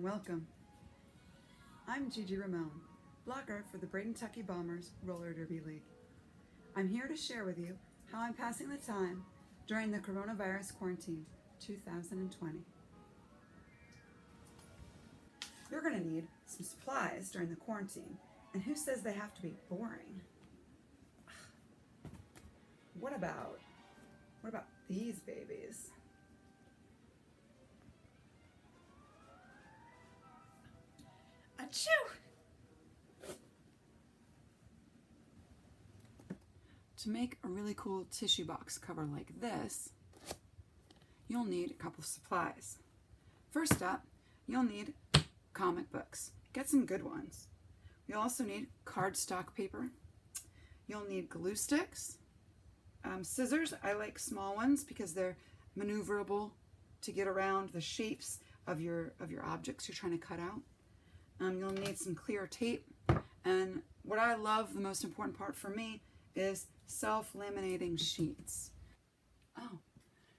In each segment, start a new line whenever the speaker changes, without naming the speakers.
welcome. I'm Margaret RaMoan, blogger for the Braden Tucky Bombers Roller Derby League. I'm here to share with you how I'm passing the time during the coronavirus quarantine 2020. You're going to need some supplies during the quarantine, and who says they have to be boring? What about these babies? Achoo! To make a really cool tissue box cover like this, you'll need a couple of supplies. First up, you'll need comic books. Get some good ones. You'll also need cardstock paper. You'll need glue sticks, scissors. I like small ones because they're maneuverable to get around the shapes of your objects you're trying to cut out. You'll need some clear tape, and what I love, the most important part for me, is self-laminating sheets. Oh,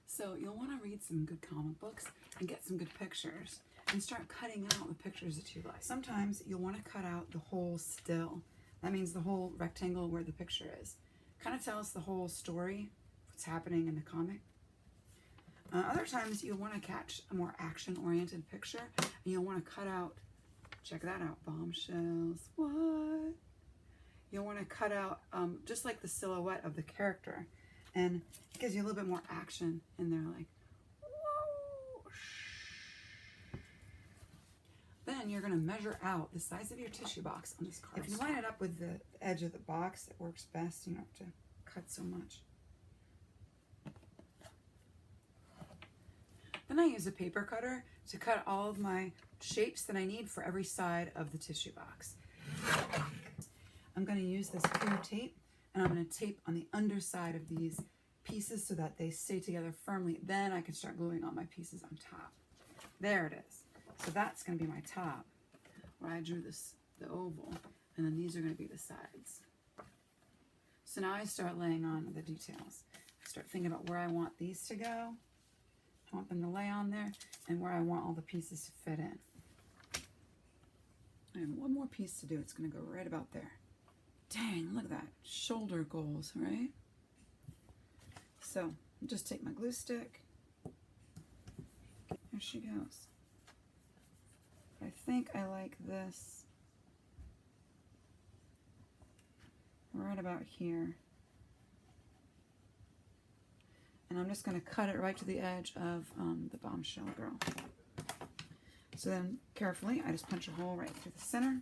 so you'll want to read some good comic books and get some good pictures and start cutting out the pictures that you like. Sometimes you'll want to cut out the whole still. That means the whole rectangle where the picture is. Kind of tells the whole story, what's happening in the comic. Other times you'll want to catch a more action-oriented picture, and you'll want to cut out, check that out, bombshells, what? You'll want to cut out just like the silhouette of the character, and it gives you a little bit more action in there, like, whoa. Then you're going to measure out the size of your tissue box on this card. If you line it up with the edge of the box, it works best. You don't have to cut so much. Then I use a paper cutter to cut all of my shapes that I need for every side of the tissue box. I'm going to use this clear tape, and I'm going to tape on the underside of these pieces so that they stay together firmly. Then I can start gluing all my pieces on top. There it is. So that's going to be my top, where I drew the oval, and then these are going to be the sides. So now I start laying on the details. I start thinking about where I want these to go. I want them to lay on there, and where I want all the pieces to fit in. I have one more piece to do. It's going to go right about there. Dang, look at that. Shoulder goals, right? So, just take my glue stick. There she goes. I think I like this right about here. And I'm just going to cut it right to the edge of the bombshell girl. So then, carefully, I just punch a hole right through the center.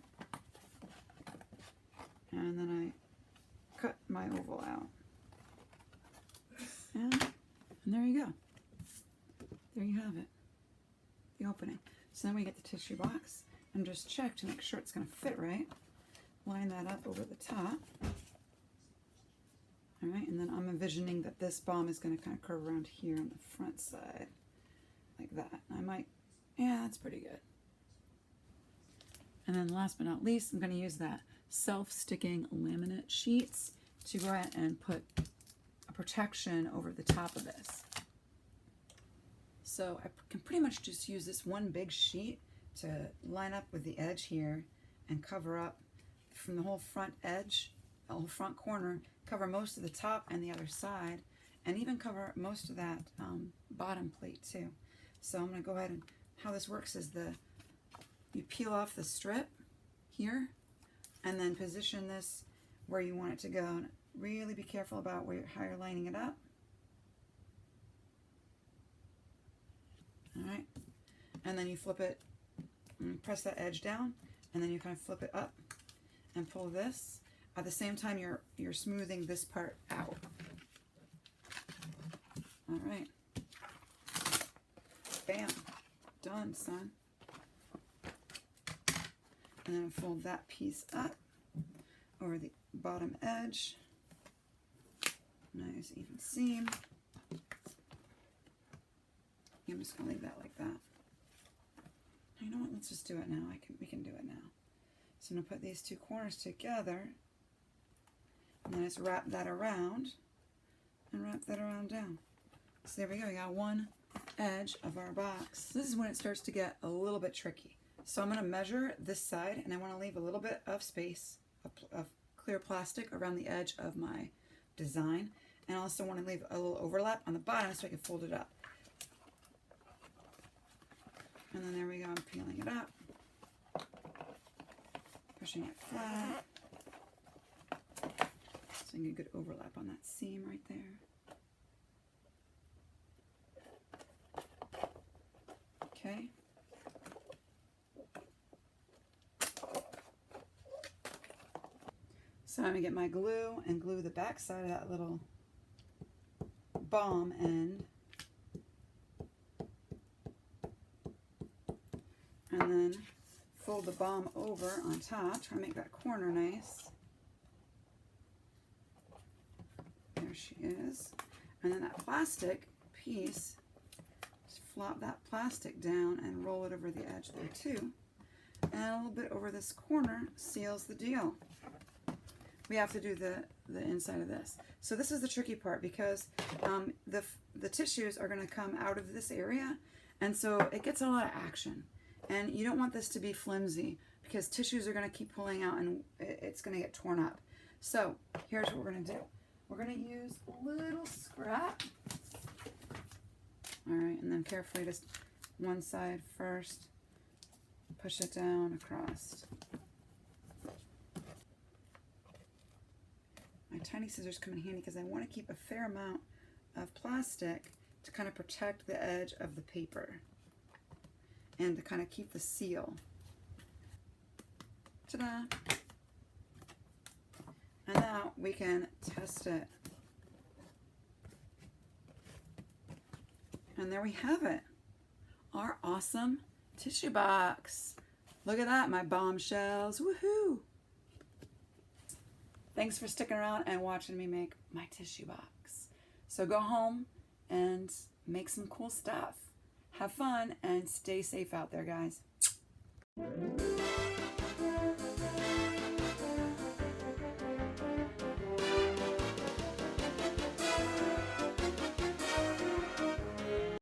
And then I cut my oval out. And there you go. There you have it. The opening. So then we get the tissue box and just check to make sure it's going to fit right. Line that up over the top. All right, and then I'm envisioning that this bomb is going to kind of curve around here on the front side, like that. I might, yeah, that's pretty good. And then last but not least, I'm going to use that self-sticking laminate sheets to go ahead and put a protection over the top of this. So I can pretty much just use this one big sheet to line up with the edge here and cover up from the whole front edge, the whole front corner, cover most of the top and the other side, and even cover most of that bottom plate too. So I'm going to go ahead, and how this works is you peel off the strip here and then position this where you want it to go. And really be careful about how you're lining it up. All right, and then you flip it and press that edge down, and then you kind of flip it up and pull this. At the same time, you're smoothing this part out. All right, bam, done, son. And then fold that piece up over the bottom edge. Nice even seam. I'm just going to leave that like that. You know what? Let's just do it now. We can do it now. So I'm going to put these two corners together, and then just wrap that around and wrap that around down. So there we go. We got one edge of our box. This is when it starts to get a little bit tricky. So I'm going to measure this side, and I want to leave a little bit of space of clear plastic around the edge of my design. And I also want to leave a little overlap on the bottom so I can fold it up. And then there we go, I'm peeling it up, pushing it flat. So you get a good overlap on that seam right there. Okay. So I'm going to get my glue and glue the back side of that little bomb end. And then fold the bomb over on top, try to make that corner nice. There she is. And then that plastic piece, just flop that plastic down and roll it over the edge there too. And a little bit over this corner seals the deal. We have to do the inside of this. So this is the tricky part because the tissues are going to come out of this area, and so it gets a lot of action. And you don't want this to be flimsy because tissues are going to keep pulling out and it's going to get torn up. So here's what we're going to do. We're going to use a little scrap. All right, and then carefully just one side first. Push it down across. My tiny scissors come in handy because I want to keep a fair amount of plastic to kind of protect the edge of the paper and to kind of keep the seal. Ta-da! And now we can test it. And there we have it. Our awesome tissue box. Look at that, my bombshells. Woohoo! Thanks for sticking around and watching me make my tissue box. So go home and make some cool stuff. Have fun and stay safe out there, guys.